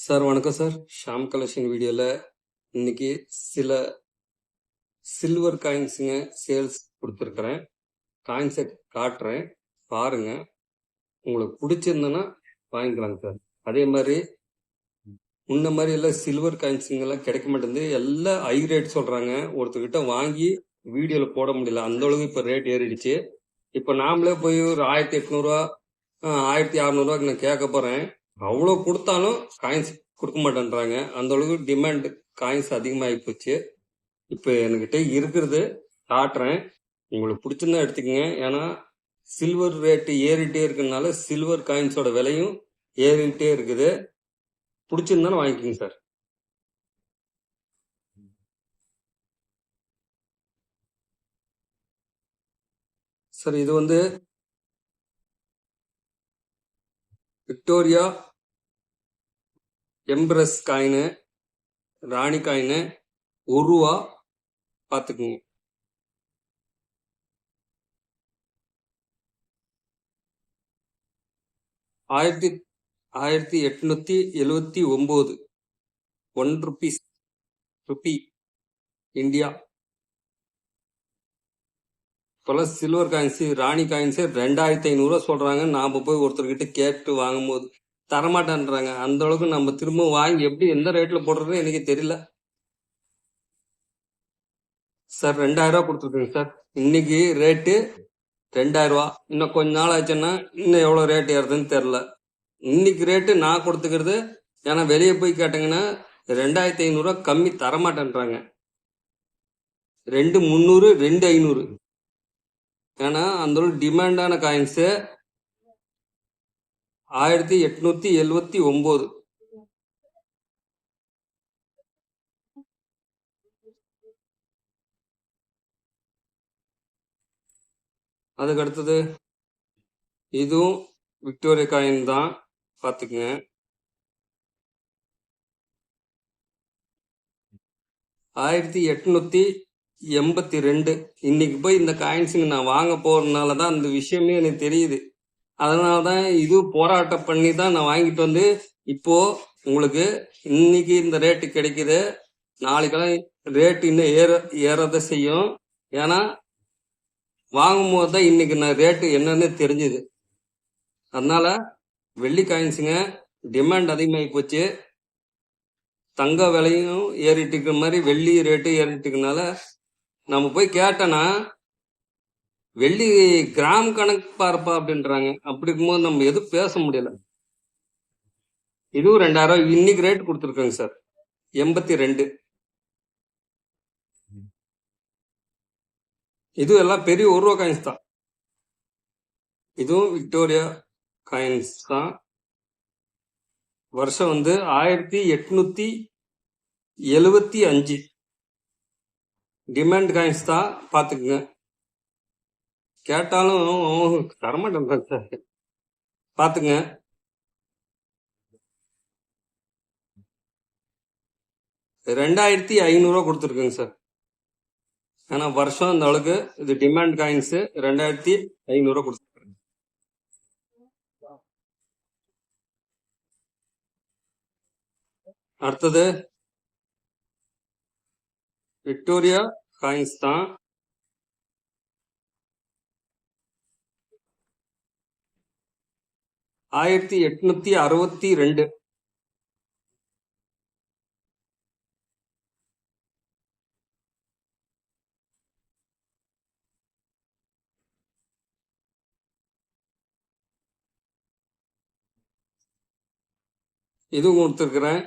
Sir வணக்கம் sir. Sham collection வீடியோல இன்னைக்கு சில சில்வர் காயின்ஸுங்க சேல்ஸ் கொடுத்துருக்குறேன். காயின்ஸை காட்டுறேன், பாருங்க. உங்களுக்கு பிடிச்சிருந்ததுன்னா வாங்கிக்கலாங்க சார். அதே மாதிரி முன்ன மாதிரி எல்லாம் சில்வர் காயின்ஸுங்கெல்லாம் கிடைக்க மாட்டேங்குது. எல்லாம் ஹை ரேட் சொல்றாங்க. ஒருத்தர்கிட்ட வாங்கி வீடியோல போட முடியல, அந்த அளவுக்கு இப்போ ரேட் ஏறிடுச்சு. இப்போ நாமளே போய் ஒரு 1800 1600 நான் கேட்க போறேன். அவ்வளோ கொடுத்தாலும் காயின்ஸ் கொடுக்க மாட்டேன்றாங்க. அந்த அளவுக்கு டிமாண்ட் காயின்ஸ் அதிகமாகி போச்சு. இப்போ என்கிட்ட இருக்கிறது காட்டுறேன், உங்களுக்கு பிடிச்சிருந்தா எடுத்துக்கங்க. ஏன்னா சில்வர் ரேட்டு ஏறிட்டே இருக்கிறதுனால சில்வர் காயின்ஸோட விலையும் ஏறிட்டே இருக்குது. பிடிச்சிருந்தாலும் வாங்கிக்கோங்க சார். சார் இது வந்து விக்டோரியா எம்ப்ரஸ் காயின், ராணி காயின், ரூபா பார்த்துக்குங்க. ஆயிரத்தி 1879 ₹1 ருபி இந்தியா. இப்போல்லாம் சில்வர் காயின்ஸ் ராணி காயின்ஸு 2500 சொல்றாங்க. நாம போய் ஒருத்தர்கிட்ட கேட்டு வாங்கும்போது தரமாட்டேன்றாங்க. அந்த அளவுக்கு நம்ம திரும்ப வாங்கி எப்படி எந்த ரேட்ல போடுறதுன்னு எனக்கு தெரியல சார். 2000 கொடுத்துருக்குங்க சார். இன்னைக்கு ரேட்டு 2000. இன்னும் கொஞ்ச நாள் ஆச்சுன்னா இன்னும் எவ்வளவு ரேட் ஏறுதுன்னு தெரியல. இன்னைக்கு ரேட்டு நான் கொடுத்துக்கிறது. ஏன்னா வெளியே போய் கேட்டீங்கன்னா 2500 கம்மி தரமாட்டேன்றாங்க. 2300 2500. ஏன்னா அந்த ஒரு டிமாண்டான காயின்ஸ் 1879. அதுக்கு அடுத்தது இதுவும் விக்டோரியா காயின் தான், பாத்துக்குங்க. 1882. இன்னைக்கு போய் இந்த காயின்ஸுங்க நான் வாங்க போறதுனாலதான் அந்த விஷயமே எனக்கு தெரியுது. அதனாலதான் இது போராட்டம் பண்ணி தான் நான் வாங்கிட்டு வந்து இப்போ உங்களுக்கு இன்னைக்கு இந்த ரேட்டு கிடைக்குது. நாளைக்கெல்லாம் ரேட் இன்னும் ஏறத செய்யும். ஏன்னா வாங்கும் போது தான் இன்னைக்கு நான் ரேட்டு என்னன்னு தெரிஞ்சுது. அதனால வெள்ளி காயின்ஸுங்க டிமாண்ட் அதிகமாகி போச்சு. தங்க விலையும் ஏறிட்டு இருக்கிற மாதிரி வெள்ளி ரேட்டு ஏறிட்டு இருக்கனால நம்ம போய் கேட்டோன்னா வெள்ளி கிராம் கணக்கு பார்ப்பா அப்படின்றாங்க. அப்படி இருக்கும்போது நம்ம எதுவும் பேச முடியல. இதுவும் 2000 இன்னைக்கு ரேட் கொடுத்துருக்காங்க சார். 82. இதுவும் எல்லாம் பெரிய ரூபா காயின்ஸ் தான். இதுவும் விக்டோரியா காயின்ஸ் தான். வருஷம் வந்து 1875. டிமாண்ட் காயின்ஸ் தான், பாத்துக்குங்க. கேட்டாலும் தரமாட்டேன் சார், பாத்துங்க. 2500 கொடுத்துருக்குங்க சார். ஏன்னா வருஷம் அந்த அளவுக்கு இது டிமாண்ட் காயின்ஸ் 2500 கொடுத்துருக்காங்க. அடுத்தது விக்டோரியா காயின்ஸ் தான். 1862. இதுவும் கொடுத்துருக்குறேன்.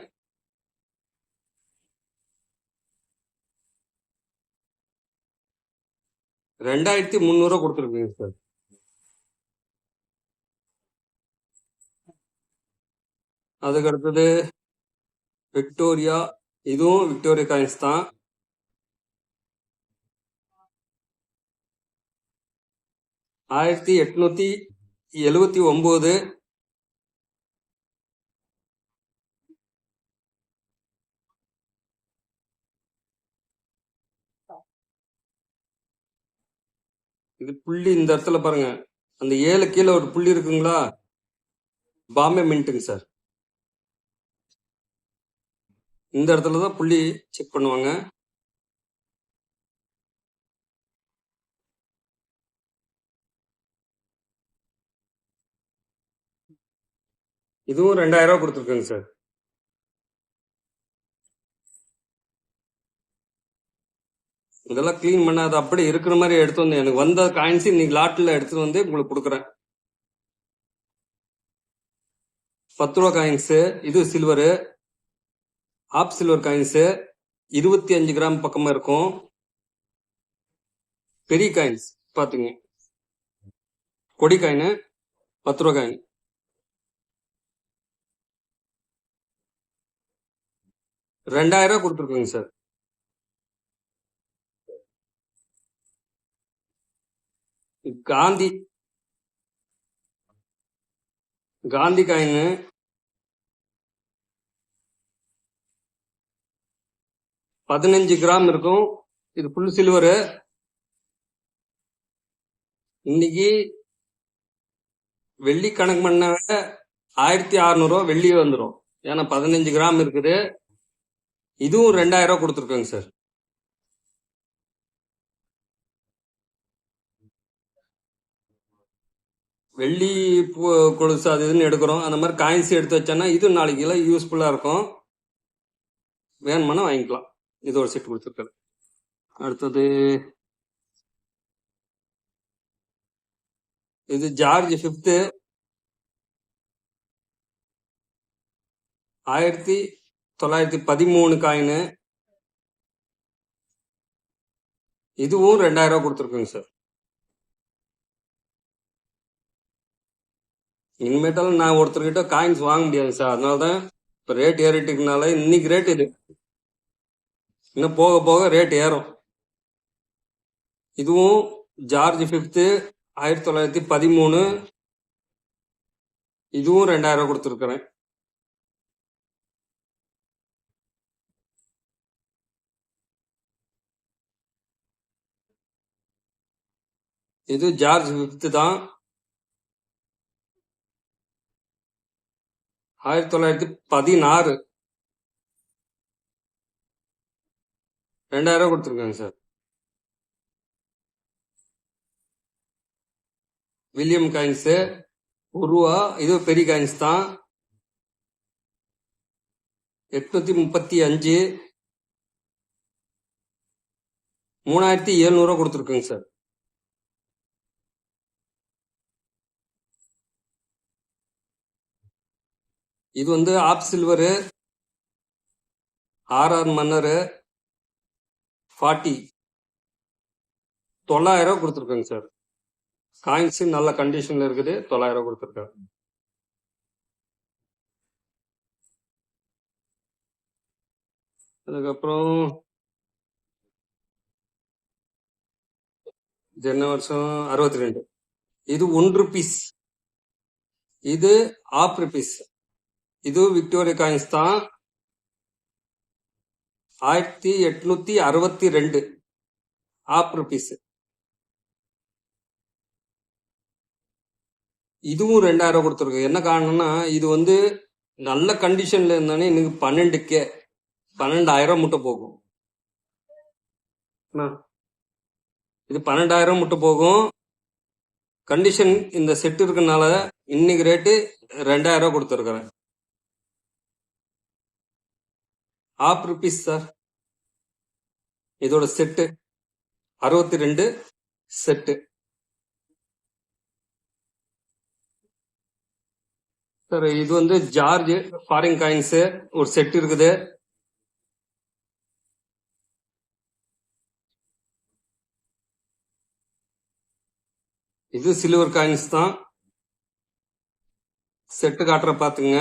2300 கொடுத்துருக்குங்க சார். அதுக்கு அடுத்தது விக்டோரியா. இதுவும் விக்டோரியா காயின்ஸ் தான். 1879. இது புள்ளி இந்த இடத்துல பாருங்க, அந்த 7 கீழே ஒரு புள்ளி இருக்குங்களா, பாம்பே மின்ட்டுங்க சார். இந்த இடத்துல தான் புள்ளி செக் பண்ணுவாங்க. இதுவும் 2000 ரூபா கொடுத்துருக்கேங்க சார். இதெல்லாம் கிளீன் பண்ண அது அப்படி இருக்கிற மாதிரி எடுத்து வந்து எனக்கு வந்த காயின்ஸ் இன்னைக்கு லாட்டில் எடுத்துட்டு வந்து உங்களுக்கு கொடுக்குறேன். 10 ரூபா காயின்ஸ், இது silver, half silver coins 25 gram பக்கமா இருக்கும். பெரிய காயின்ஸ் பாத்துங்க, கொடி காயின் 10 ரூபா காயின். $2000 கொடுத்துருக்கோங்க sir. Gandhi Gandhi coin 15 gram இருக்கும். இது ஃபுல் சில்வரு. இன்னைக்கு வெள்ளி கணக்கு பண்ண 1600 ரூபா வெள்ளி வந்துடும். ஏன்னா 15 கிராம் இருக்குது. இதுவும் 2000 ரூபா கொடுத்துருக்கோங்க சார். வெள்ளி கொலுசு அது இதுன்னு எடுக்கிறோம். அந்த மாதிரி காயின்ஸ் எடுத்து வச்சோன்னா இது நாளைக்கு எல்லாம் யூஸ்ஃபுல்லா இருக்கும். வேணுமானா வாங்கிக்கலாம். இது ஒரு செட் கொடுத்துருக்காரு. அடுத்தது இது ஜார்ஜ் 5th 1913 காயின். இதுவும் 2000 ரூபா கொடுத்துருக்குங்க சார். இனிமேட்டாலும் நான் ஒருத்தர்கிட்ட காயின்ஸ் வாங்க முடியாது சார். அதனாலதான் இப்ப ரேட் ஏறிட்டுனால இன்னைக்கு ரேட் இது, இன்னும் போக போக ரேட் ஏறும். இதுவும் ஜார்ஜ் 5th 1913. இதுவும் 2000 ரூபா கொடுத்துருக்கிறேன். இது ஜார்ஜ் 5th தான். 1916 2000 ரூபா கொடுத்துருக்காங்க சார். வில்லியம் காயின்ஸ் 1 ரூபா. இது பெரிய காயின்ஸ் தான். 835 3700 ரூபா கொடுத்துருக்குங்க சார். இது வந்து ஆப் சில்வரு, ஆர்ஆர் மன்னர் 40 900 ரூபா கொடுத்துருக்காங்க சார். காயின்ஸ் நல்ல கண்டிஷன்ல இருக்குது. 900 ரூபா கொடுத்துருக்காங்க. அதுக்கப்புறம் இது என்ன வருஷம்? 62. இது 1 ருபீஸ். இது ஆப் ருபீஸ். இது விக்டோரியா காயின்ஸ் தான். 1862 ஆப் ருபீஸ். இதுவும் 2000 ரூபா கொடுத்துருக்கு. என்ன காரணம்னா இது வந்து நல்ல கண்டிஷன்ல இருந்தானே எனக்கு 12,000 முட்டை போகும். இது 12,000 முட்டை போகும். கண்டிஷன் இந்த செட் இருக்கனால இன்னைக்கு ரேட்டு 2000 ரூபா கொடுத்துருக்கிறேன். Half rupees sir. இதோட செட்டு 62 செட்டு சார். இது வந்து ஜார்ஜ் ஃபாரின் காயின்ஸ் ஒரு செட் இருக்குது. இது சில்வர் காயின்ஸ் தான். செட்டு காட்டுற பாத்துங்க.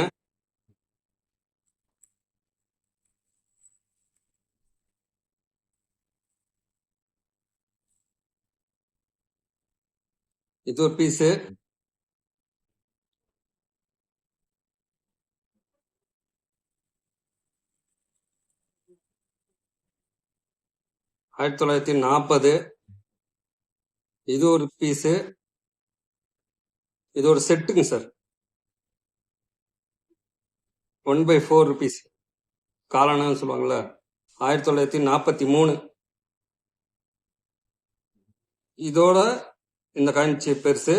இது ஒரு பீஸு. ஆயிரத்தி 1940. இது ஒரு பீஸு. இது ஒரு செட்டுங்க சார். 1/4 ருபீஸ். காலானான்னு சொல்லுவாங்கல்ல, 1943. இதோட இந்த காயின் பெருசு,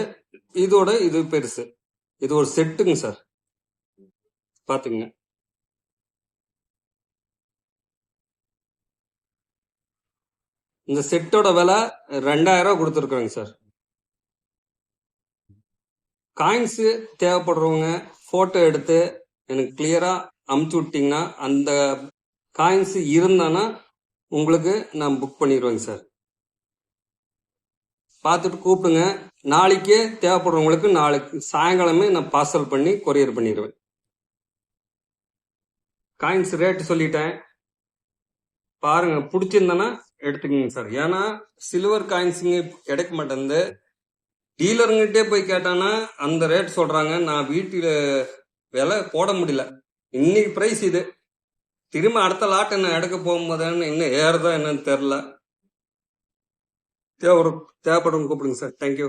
இதோட இது பெருசு. இது ஒரு செட்டுங்க சார், பாத்துங்க. இந்த செட்டோட விலை 2000 கொடுத்துருக்குறேங்க சார். காயின்ஸு தேவைப்படுறவங்க ஃபோட்டோ எடுத்து எனக்கு கிளியரா அமுச்சு விட்டீங்கன்னா, அந்த காயின்ஸ் இருந்தானா உங்களுக்கு நான் புக் பண்ணிடுவேங்க சார். பார்த்துட்டு கூப்பிடுங்க. நாளைக்கே தேவைப்படுறவங்களுக்கு நாளைக்கு சாயங்காலமே நான் பார்சல் பண்ணி கொரியர் பண்ணிடுவேன். காயின்ஸ் ரேட்டு சொல்லிட்டேன், பாருங்க. பிடிச்சிருந்தனா எடுத்துக்கங்க சார். ஏன்னா சில்வர் காயின்ஸுங்க கிடைக்க மாட்டேங்குது. டீலருங்கிட்டே போய் கேட்டானா அந்த ரேட் சொல்றாங்க. நான் வீட்டில் விலை போட முடியல. இன்னைக்கு பிரைஸ் இது. திரும்ப அடுத்த லாட் என்ன எடுக்க போகும்போதுன்னு இன்னும் ஏறுதா என்னன்னு தெரியல. தேவைப்படுறவங்க கூப்பிடுங்க சார். தேங்க்யூ.